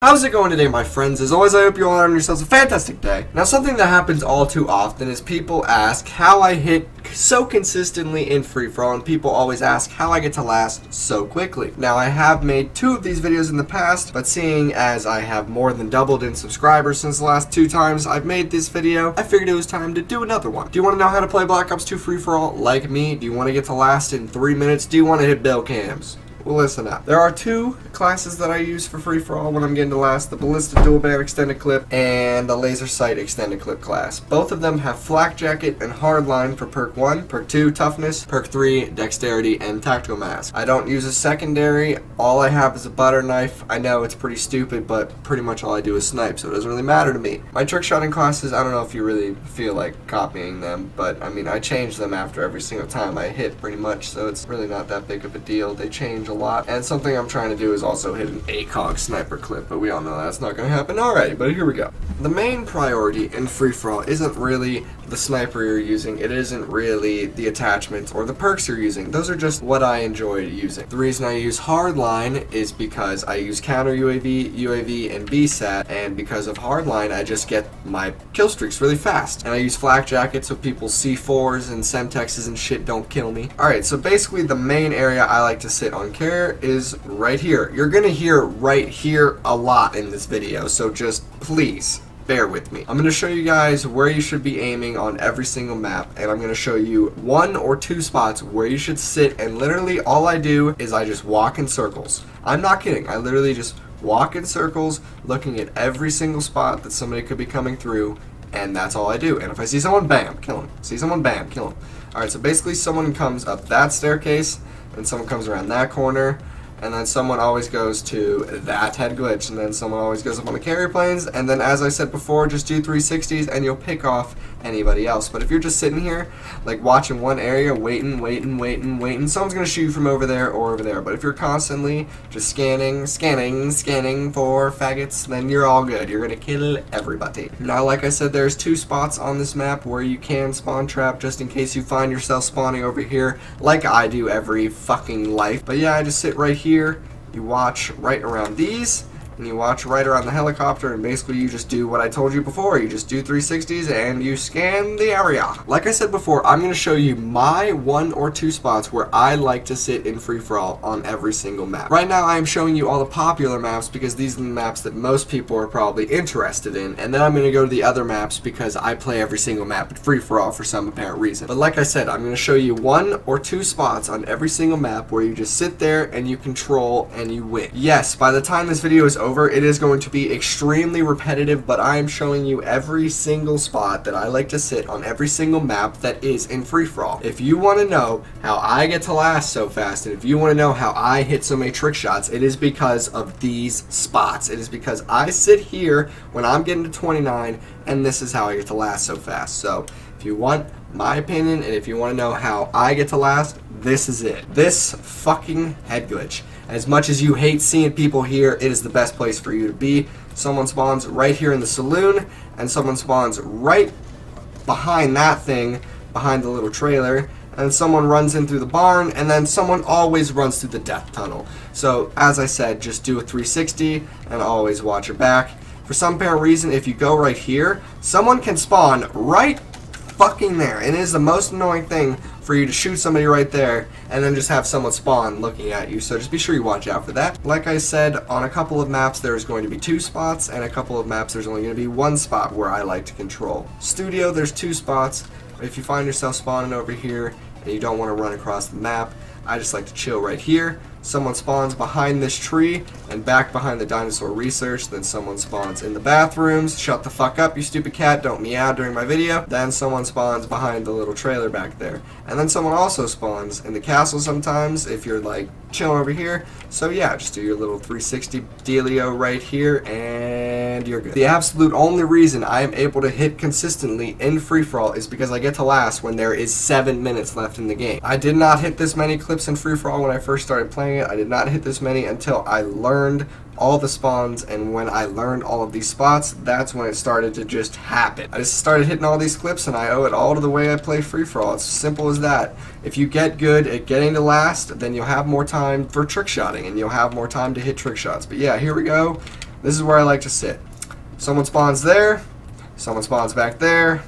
How's it going today, my friends? As always, I hope you all are having yourselves a fantastic day. Now, something that happens all too often is people ask how I hit so consistently in free-for-all, and people always ask how I get to last so quickly. Now, I have made 2 of these videos in the past, but seeing as I have more than doubled in subscribers since the last 2 times I've made this video, I figured it was time to do another one. Do you want to know how to play Black Ops 2 free-for-all like me? Do you want to get to last in 3 minutes? Do you want to hit bell cams? Well, listen up. There are 2 classes that I use for free-for-all when I'm getting to last, the Ballistic Dual Barrel Extended Clip and the Laser Sight Extended Clip class. Both of them have Flak Jacket and Hardline for perk 1, perk 2, Toughness, perk 3, Dexterity, and Tactical Mask. I don't use a secondary. All I have is a butter knife. I know it's pretty stupid, but pretty much all I do is snipe, so it doesn't really matter to me. My trick shotting classes, I don't know if you really feel like copying them, but I mean, I change them after every single time I hit pretty much, so it's really not that big of a deal. They change a lot, and something I'm trying to do is also hit an ACOG sniper clip, but we all know that's not going to happen. Alright, but here we go. The main priority in free-for-all isn't really the sniper you're using, it isn't really the attachments or the perks you're using. Those are just what I enjoy using. The reason I use Hardline is because I use counter UAV, UAV, and VSAT, and because of Hardline I just get my kill streaks really fast. And I use Flak Jacket so people's C4s and Semtexes and shit don't kill me. Alright, so basically the main area I like to sit on care is right here. You're gonna hear right here a lot in this video, so just please bear with me. I'm going to show you guys where you should be aiming on every single map, and I'm going to show you 1 or 2 spots where you should sit, and literally all I do is I just walk in circles. I'm not kidding. I literally just walk in circles looking at every single spot that somebody could be coming through, and that's all I do. And if I see someone, bam, kill him. See someone, bam, kill him. Alright, so basically someone comes up that staircase, and someone comes around that corner, and then someone always goes to that head glitch, and then someone always goes up on the carrier planes, and then as I said before, just do 360s and you'll pick off anybody else. But if you're just sitting here, like watching one area, waiting, someone's gonna shoot you from over there or over there. But if you're constantly just scanning for faggots, then you're all good. You're gonna kill everybody. Now, like I said, there's 2 spots on this map where you can spawn trap just in case you find yourself spawning over here, like I do every fucking life. But yeah, I just sit right here, you watch right around these, and you watch right around the helicopter, and basically you just do what I told you before. You just do 360s and you scan the area. Like I said before, I'm going to show you my 1 or 2 spots where I like to sit in free-for-all on every single map. Right now I am showing you all the popular maps because these are the maps that most people are probably interested in, and then I'm going to go to the other maps because I play every single map in free-for-all for some apparent reason. But like I said, I'm going to show you 1 or 2 spots on every single map where you just sit there and you control and you win. Yes, by the time this video is over, it is going to be extremely repetitive, but I am showing you every single spot that I like to sit on every single map that is in free-for-all. If you want to know how I get to last so fast, and if you want to know how I hit so many trick shots, it is because of these spots. It is because I sit here when I'm getting to 29, and this is how I get to last so fast. So if you want my opinion, and if you want to know how I get to last, this is it. This fucking head glitch. As much as you hate seeing people here, it is the best place for you to be. Someone spawns right here in the saloon, and someone spawns right behind that thing, behind the little trailer, and someone runs in through the barn, and then someone always runs through the death tunnel. So, as I said, just do a 360, and always watch your back. For some apparent reason, if you go right here, someone can spawn right fucking there, and it is the most annoying thing for you to shoot somebody right there and then just have someone spawn looking at you, so just be sure you watch out for that. Like I said, on a couple of maps there's going to be 2 spots, and a couple of maps there's only going to be 1 spot where I like to control. Studio, there's 2 spots. If you find yourself spawning over here and you don't want to run across the map, I just like to chill right here. Someone spawns behind this tree and back behind the dinosaur research, then someone spawns in the bathrooms. Shut the fuck up, you stupid cat, don't meow during my video. Then someone spawns behind the little trailer back there. And then someone also spawns in the castle sometimes if you're like chilling over here. So yeah, just do your little 360 dealio right here and you're good. The absolute only reason I am able to hit consistently in free-for-all is because I get to last when there is 7 minutes left in the game. I did not hit this many clips in free-for-all when I first started playing it. I did not hit this many until I learned all the spawns, and when I learned all of these spots, that's when it started to just happen. I just started hitting all these clips, and I owe it all to the way I play free-for-all. It's simple as that. If you get good at getting to last, then you'll have more time for trick shotting, and you'll have more time to hit trick shots. But yeah, here we go. This is where I like to sit. Someone spawns there, someone spawns back there,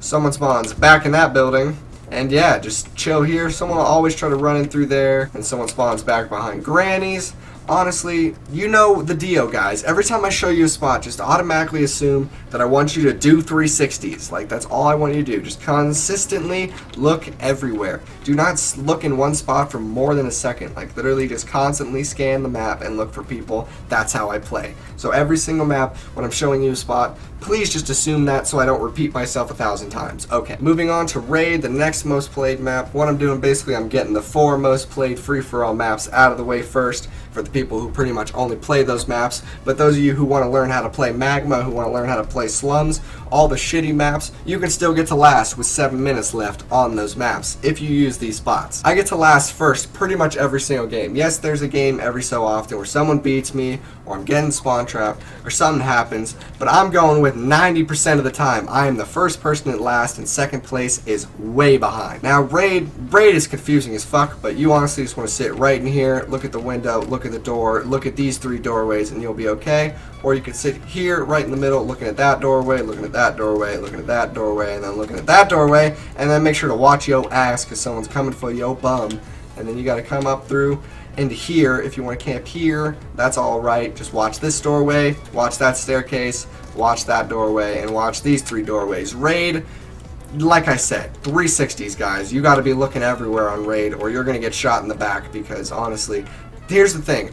someone spawns back in that building, and yeah, just chill here. Someone will always try to run in through there, and someone spawns back behind Granny's. Honestly, you know the deal, guys. Every time I show you a spot, just automatically assume that I want you to do 360s. Like, that's all I want you to do. Just consistently look everywhere. Do not look in one spot for more than a second. Like, literally just constantly scan the map and look for people. That's how I play. So every single map, when I'm showing you a spot, please just assume that so I don't repeat myself 1,000 times. Okay, moving on to Raid, the next most played map. What I'm doing, basically, I'm getting the 4 most played free-for-all maps out of the way first for the people who pretty much only play those maps. But those of you who want to learn how to play Magma, who want to learn how to play Slums, all the shitty maps, you can still get to last with 7 minutes left on those maps if you use these spots. I get to last first pretty much every single game. Yes, there's a game every so often where someone beats me, or I'm getting spawn trapped, or something happens, but I'm going with 90% of the time. I am the first person at last, and second place is way behind. Now, Raid is confusing as fuck, but you honestly just want to sit right in here, look at the window, look at the door, look at these 3 doorways, and you'll be okay. Or you can sit here right in the middle, looking at that doorway, looking at that doorway, looking at that doorway, and then looking at that doorway, and then make sure to watch yo ass because someone's coming for yo bum. And then you got to come up through into here. If you want to camp here, that's alright. Just watch this doorway, watch that staircase, watch that doorway, and watch these 3 doorways. Raid, like I said, 360s, guys. You got to be looking everywhere on Raid, or you're going to get shot in the back because, honestly, here's the thing.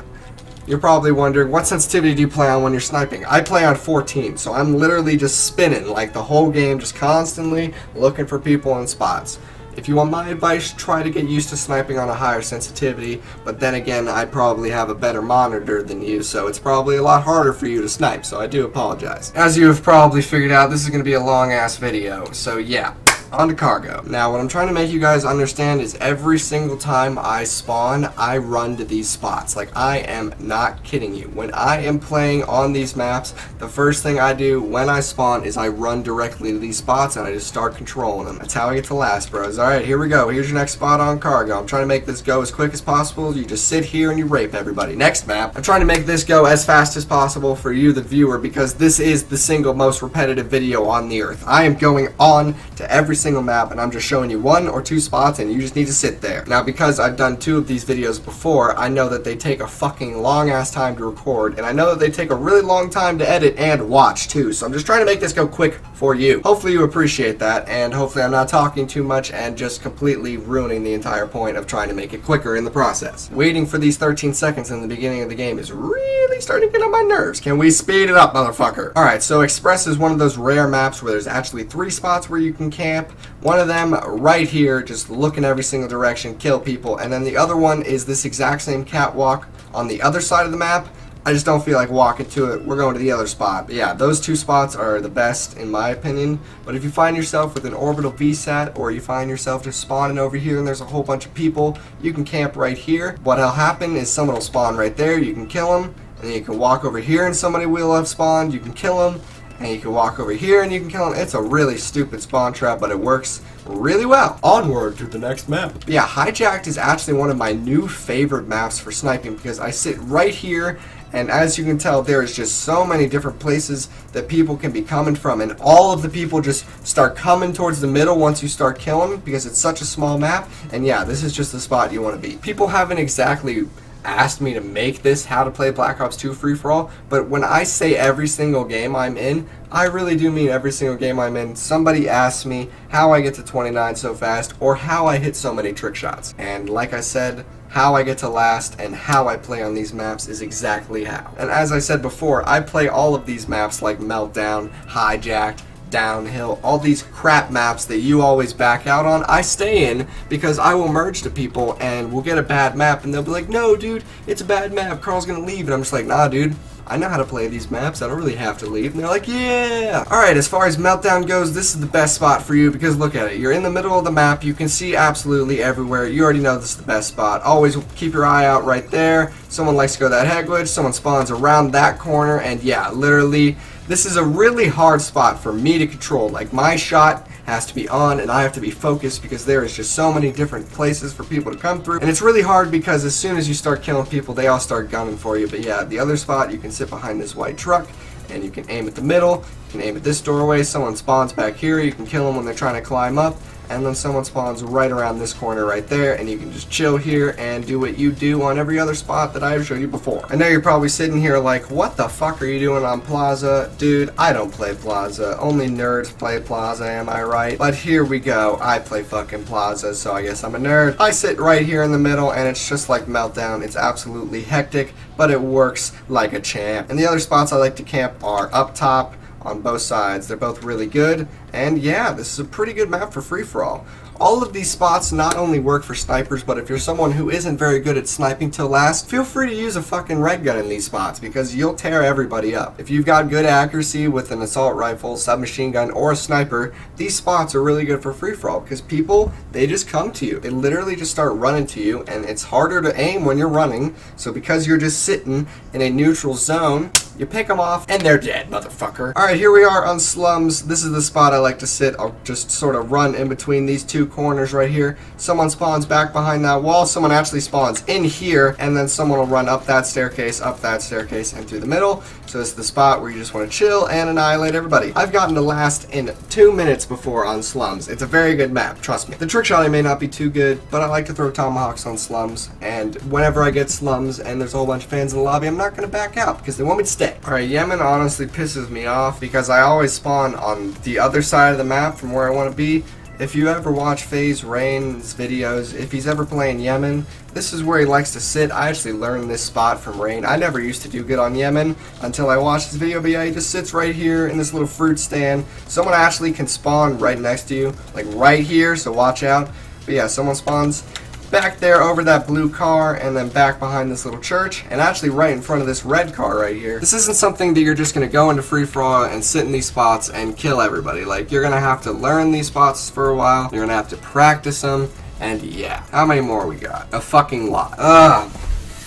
You're probably wondering, what sensitivity do you play on when you're sniping? I play on 14, so I'm literally just spinning like the whole game, just constantly looking for people in spots. If you want my advice, try to get used to sniping on a higher sensitivity, but then again, I probably have a better monitor than you, so it's probably a lot harder for you to snipe, so I do apologize. As you have probably figured out, this is going to be a long-ass video, so yeah. On to cargo. Now, what I'm trying to make you guys understand is every single time I spawn, I run to these spots. Like, I am not kidding you. When I am playing on these maps, the first thing I do when I spawn is I run directly to these spots and I just start controlling them. That's how I get to last, bros. Alright, here we go. Here's your next spot on cargo. I'm trying to make this go as quick as possible. You just sit here and you rape everybody. Next map. I'm trying to make this go as fast as possible for you, the viewer, because this is the single most repetitive video on the earth. I am going on to every single map and I'm just showing you 1 or 2 spots and you just need to sit there. Now, because I've done 2 of these videos before, I know that they take a fucking long ass time to record, and I know that they take a really long time to edit and watch too, so I'm just trying to make this go quick for you. Hopefully you appreciate that, and hopefully I'm not talking too much and just completely ruining the entire point of trying to make it quicker in the process. Waiting for these 13 seconds in the beginning of the game is really starting to get on my nerves. Can we speed it up, motherfucker? Alright, so Express is one of those rare maps where there's actually 3 spots where you can camp. One of them right here, just look in every single direction, kill people, and then the other one is this exact same catwalk on the other side of the map. I just don't feel like walking to it. We're going to the other spot. But yeah, those 2 spots are the best in my opinion. But if you find yourself with an orbital VSAT, or you find yourself just spawning over here and there's a whole bunch of people, you can camp right here. What'll happen is someone will spawn right there, you can kill them, and then you can walk over here and somebody will have spawned, you can kill them, and you can walk over here and you can kill them. It's a really stupid spawn trap, but it works really well. Onward to the next map. But yeah, Hijacked is actually one of my new favorite maps for sniping because I sit right here, and as you can tell, there is just so many different places that people can be coming from, and all of the people just start coming towards the middle once you start killing because it's such a small map. And yeah, this is just the spot you want to be. People haven't exactly asked me to make this how to play Black Ops 2 free-for-all, but when I say every single game I'm in, I really do mean every single game I'm in. Somebody asks me how I get to 29 so fast, or how I hit so many trick shots. And like I said, how I get to last and how I play on these maps is exactly how. And as I said before, I play all of these maps like Meltdown, Hijacked, Downhill, all these crap maps that you always back out on. I stay in because I will merge to people and we'll get a bad map and they'll be like, no dude, it's a bad map, Carl's gonna leave. And I'm just like, nah dude, I know how to play these maps, I don't really have to leave. And they're like, yeah! Alright, as far as Meltdown goes, this is the best spot for you because look at it. You're in the middle of the map, you can see absolutely everywhere. You already know this is the best spot. Always keep your eye out right there. someone likes to go that head glitch, someone spawns around that corner, and yeah, literally, this is a really hard spot for me to control. Like, my shot has to be on and I have to be focused because there is just so many different places for people to come through, and it's really hard because as soon as you start killing people, they all start gunning for you. But yeah, the other spot, you can sit behind this white truck and you can aim at the middle, you can aim at this doorway, someone spawns back here, you can kill them when they're trying to climb up, and then someone spawns right around this corner right there, and you can just chill here and do what you do on every other spot that I've showed you before. I know you're probably sitting here like, what the fuck are you doing on Plaza? Dude, I don't play Plaza. Only nerds play Plaza, am I right? But here we go. I play fucking Plaza, so I guess I'm a nerd. I sit right here in the middle, and it's just like Meltdown. It's absolutely hectic, but it works like a champ. And the other spots I like to camp are up top, on both sides. They're both really good, and yeah, this is a pretty good map for free-for-all. All of these spots not only work for snipers, but if you're someone who isn't very good at sniping till last, feel free to use a fucking red gun in these spots because you'll tear everybody up. If you've got good accuracy with an assault rifle, submachine gun, or a sniper, these spots are really good for free-for-all because people, they just come to you. They literally just start running to you, and it's harder to aim when you're running, so because you're just sitting in a neutral zone, you pick them off, and they're dead, motherfucker. Alright, here we are on Slums. This is the spot I like to sit. I'll just sort of run in between these two corners right here. Someone spawns back behind that wall. Someone actually spawns in here, and then someone will run up that staircase, and through the middle. So this is the spot where you just want to chill and annihilate everybody. I've gotten to last in 2 minutes before on Slums. It's a very good map, trust me. The trick shotting may not be too good, but I like to throw tomahawks on Slums, and whenever I get Slums and there's a whole bunch of fans in the lobby, I'm not going to back out because they want me to stay. Alright, Yemen honestly pisses me off because I always spawn on the other side of the map from where I want to be. If you ever watch FaZe Rain's videos, if he's ever playing Yemen, this is where he likes to sit. I actually learned this spot from Rain. I never used to do good on Yemen until I watched this video, but yeah, he just sits right here in this little fruit stand. Someone actually can spawn right next to you, like right here, so watch out. But yeah, someone spawns back there over that blue car, and then back behind this little church, and actually right in front of this red car right here. This isn't something that you're just going to go into free-for-all and sit in these spots and kill everybody. Like, you're going to have to learn these spots for a while, you're going to have to practice them, and yeah. How many more we got? A fucking lot. Ugh.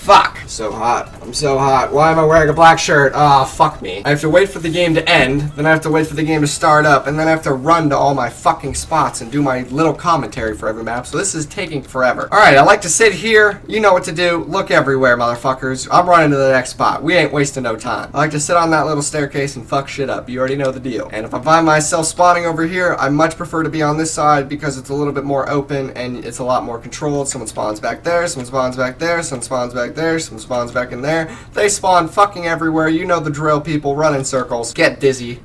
Fuck. I'm so hot. I'm so hot. Why am I wearing a black shirt? Ah, fuck me. I have to wait for the game to end, then I have to wait for the game to start up, and then I have to run to all my fucking spots and do my little commentary for every map, so this is taking forever. Alright, I like to sit here. You know what to do. Look everywhere, motherfuckers. I'm running to the next spot. We ain't wasting no time. I like to sit on that little staircase and fuck shit up. You already know the deal. And if I find myself spawning over here, I much prefer to be on this side because it's a little bit more open and it's a lot more controlled. Someone spawns back there, someone spawns back there, someone spawns back there, some spawns back in there. They spawn fucking everywhere. You know the drill, people. Run in circles. Get dizzy.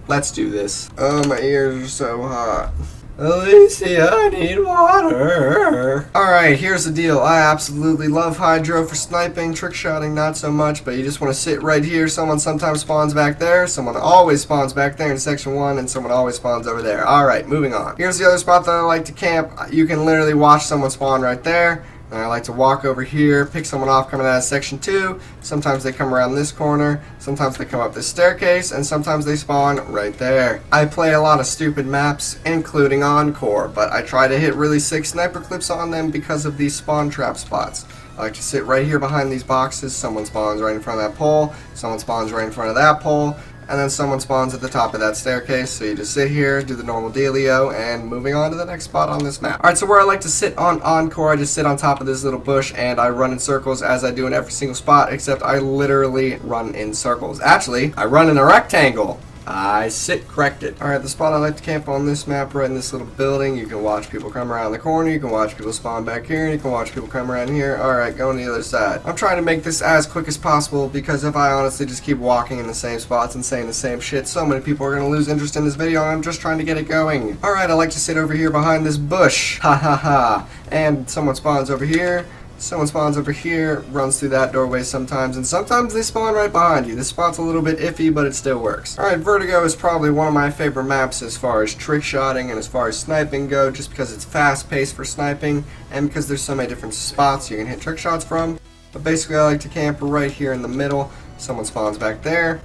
Let's do this. Oh, my ears are so hot. Alicia, I need water. Alright, here's the deal. I absolutely love Hydro for sniping, trick shotting not so much, but you just want to sit right here. Someone sometimes spawns back there, someone always spawns back there in section 1, and someone always spawns over there. Alright, moving on. Here's the other spot that I like to camp. You can literally watch someone spawn right there. And I like to walk over here, pick someone off coming out of section 2. Sometimes they come around this corner, sometimes they come up this staircase, and sometimes they spawn right there. I play a lot of stupid maps, including Encore, but I try to hit really sick sniper clips on them because of these spawn trap spots. I like to sit right here behind these boxes. Someone spawns right in front of that pole, someone spawns right in front of that pole, and then someone spawns at the top of that staircase, so you just sit here, do the normal dealio, and moving on to the next spot on this map. Alright, so where I like to sit on Encore, I just sit on top of this little bush, and I run in circles as I do in every single spot, except I literally run in circles. Actually, I run in a rectangle. I sit corrected. Alright, the spot I like to camp on this map, right in this little building. You can watch people come around the corner, you can watch people spawn back here, and you can watch people come around here. Alright, go on the other side. I'm trying to make this as quick as possible because if I honestly just keep walking in the same spots and saying the same shit, so many people are going to lose interest in this video, and I'm just trying to get it going. Alright, I like to sit over here behind this bush. Ha ha ha. And someone spawns over here. Someone spawns over here, runs through that doorway sometimes, and sometimes they spawn right behind you. This spot's a little bit iffy, but it still works. Alright, Vertigo is probably one of my favorite maps as far as trick shotting and as far as sniping go, just because it's fast paced for sniping, and because there's so many different spots you can hit trick shots from. But basically I like to camp right here in the middle. Someone spawns back there.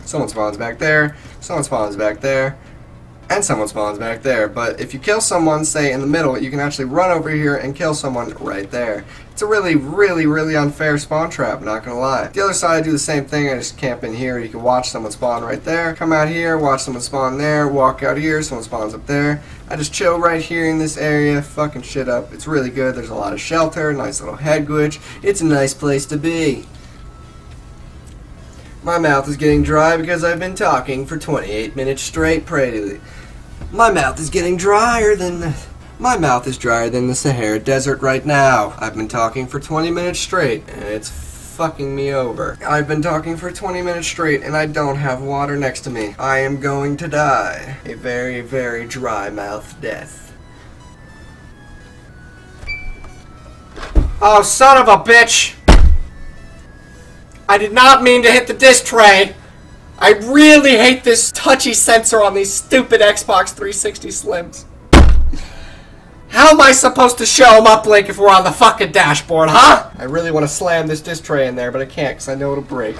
Someone spawns back there. Someone spawns back there. and someone spawns back there. But if you kill someone, say in the middle, you can actually run over here and kill someone right there. It's a really unfair spawn trap, not gonna lie. The other side, I do the same thing. I just camp in here. You can watch someone spawn right there, come out here, watch someone spawn there, walk out here, someone spawns up there. I just chill right here in this area, fucking shit up. It's really good. There's a lot of shelter, nice little head glitch. It's a nice place to be. My mouth is getting dry because I've been talking for 28 minutes straight, My mouth is getting drier than... My mouth is drier than the Sahara Desert right now. I've been talking for 20 minutes straight, and it's fucking me over. I've been talking for 20 minutes straight, and I don't have water next to me. I am going to die. A very dry mouth death. Oh, son of a bitch! I did not mean to hit the disc tray! I really hate this touchy sensor on these stupid Xbox 360 Slims. How am I supposed to show them uplink if we're on the fucking dashboard, huh? I really want to slam this disc tray in there, but I can't because I know it'll break.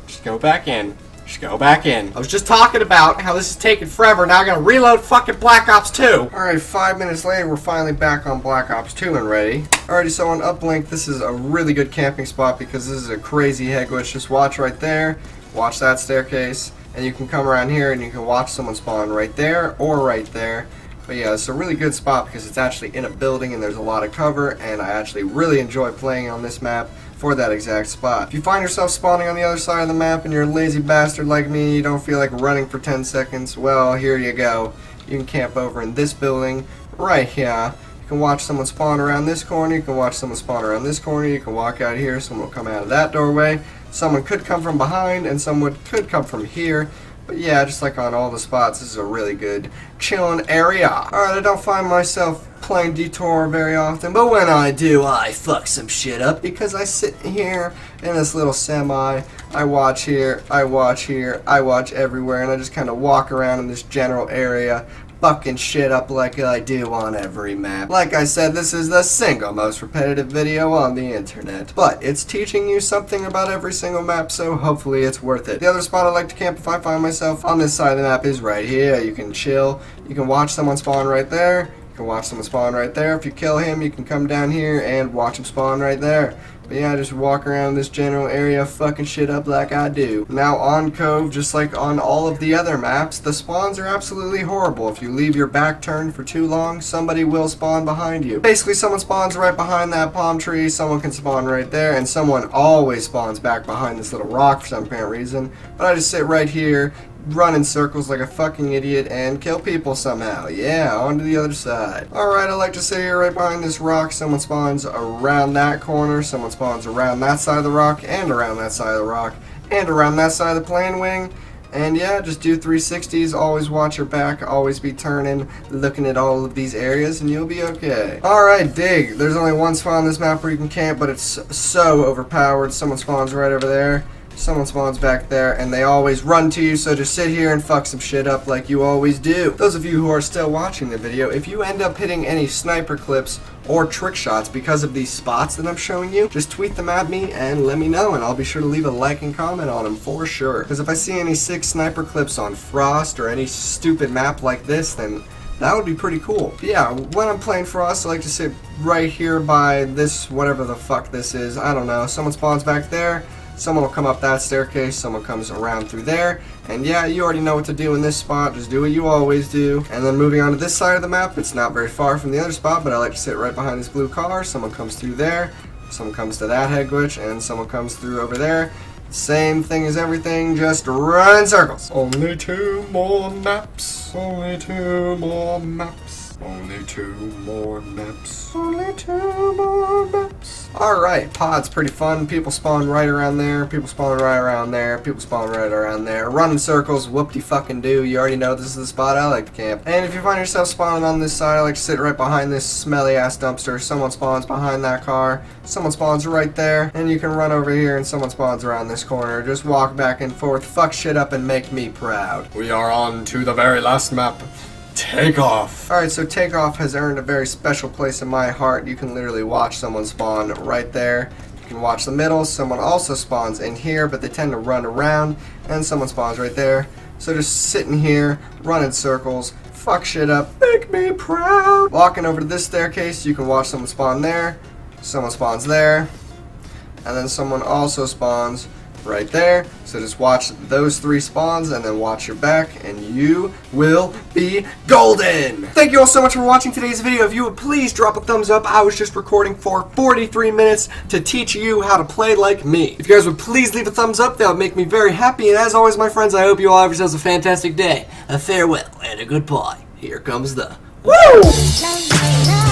Just go back in. Just go back in. I was just talking about how this is taking forever. Now I gotta reload fucking Black Ops 2. Alright, 5 minutes later, we're finally back on Black Ops 2 and ready. Alrighty, so on uplink, this is a really good camping spot because this is a crazy head glitch. Just watch right there. Watch that staircase. And you can come around here and you can watch someone spawn right there or right there. But yeah, it's a really good spot because it's actually in a building and there's a lot of cover, and I actually really enjoy playing on this map for that exact spot. If you find yourself spawning on the other side of the map and you're a lazy bastard like me, you don't feel like running for 10 seconds, well, here you go. You can camp over in this building right here. You can watch someone spawn around this corner, you can watch someone spawn around this corner, you can walk out here, someone will come out of that doorway, someone could come from behind, and someone could come from here. But yeah, just like on all the spots, this is a really good chilling area. Alright, I don't find myself playing Detour very often, but when I do, I fuck some shit up because I sit here in this little semi, I watch here, I watch here, I watch everywhere, and I just kind of walk around in this general area, fucking shit up like I do on every map. Like I said, this is the single most repetitive video on the internet, but it's teaching you something about every single map, so hopefully it's worth it. The other spot I like to camp if I find myself on this side of the map is right here. You can chill, you can watch someone spawn right there, you can watch someone spawn right there. If you kill him, you can come down here and watch him spawn right there. But yeah, just walk around this general area fucking shit up like I do. Now on Cove, just like on all of the other maps, the spawns are absolutely horrible. If you leave your back turned for too long, somebody will spawn behind you. Basically, someone spawns right behind that palm tree, someone can spawn right there, and someone always spawns back behind this little rock for some apparent reason. But I just sit right here, run in circles like a fucking idiot, and kill people somehow. Yeah, on to the other side. Alright, I like to sit here right behind this rock. Someone spawns around that corner, someone spawns around that side of the rock, and around that side of the rock, and around that side of the plane wing. And yeah, just do 360s, always watch your back, always be turning, looking at all of these areas, and you'll be okay. Alright, dig. There's only one spawn on this map where you can camp, but it's so overpowered. Someone spawns right over there. Someone spawns back there, and they always run to you, so just sit here and fuck some shit up like you always do. Those of you who are still watching the video, if you end up hitting any sniper clips or trick shots because of these spots that I'm showing you, just tweet them at me and let me know, and I'll be sure to leave a like and comment on them for sure. Because if I see any sick sniper clips on Frost or any stupid map like this, then that would be pretty cool. But yeah, when I'm playing Frost, I like to sit right here by this, whatever the fuck this is, I don't know. Someone spawns back there. Someone will come up that staircase, someone comes around through there, and yeah, you already know what to do in this spot, just do what you always do. And then moving on to this side of the map, it's not very far from the other spot, but I like to sit right behind this blue car. Someone comes through there, someone comes to that head glitch, and someone comes through over there. Same thing as everything, just run in circles. Only 2 more maps, only 2 more maps, only 2 more maps, only 2 more maps. Alright, pod's pretty fun. People spawn right around there, people spawn right around there, people spawn right around there. Run in circles, whoop-de-fucking-do. You already know this is the spot I like to camp. And if you find yourself spawning on this side, I like to sit right behind this smelly-ass dumpster. Someone spawns behind that car, someone spawns right there, and you can run over here and someone spawns around this corner. Just walk back and forth, fuck shit up, and make me proud. We are on to the very last map. Takeoff. Alright, so Takeoff has earned a very special place in my heart. You can literally watch someone spawn right there. You can watch the middle. Someone also spawns in here, but they tend to run around, and someone spawns right there. So just sitting here, run in circles, fuck shit up, make me proud. Walking over to this staircase, you can watch someone spawn there, someone spawns there, and then someone also spawns right there. So just watch those 3 spawns and then watch your back and you will be golden. Thank you all so much for watching today's video. If you would please drop a thumbs up. I was just recording for 43 minutes to teach you how to play like me. If you guys would please leave a thumbs up, that would make me very happy. And as always, my friends, I hope you all have yourselves a fantastic day, a farewell, and a goodbye. Here comes the woo!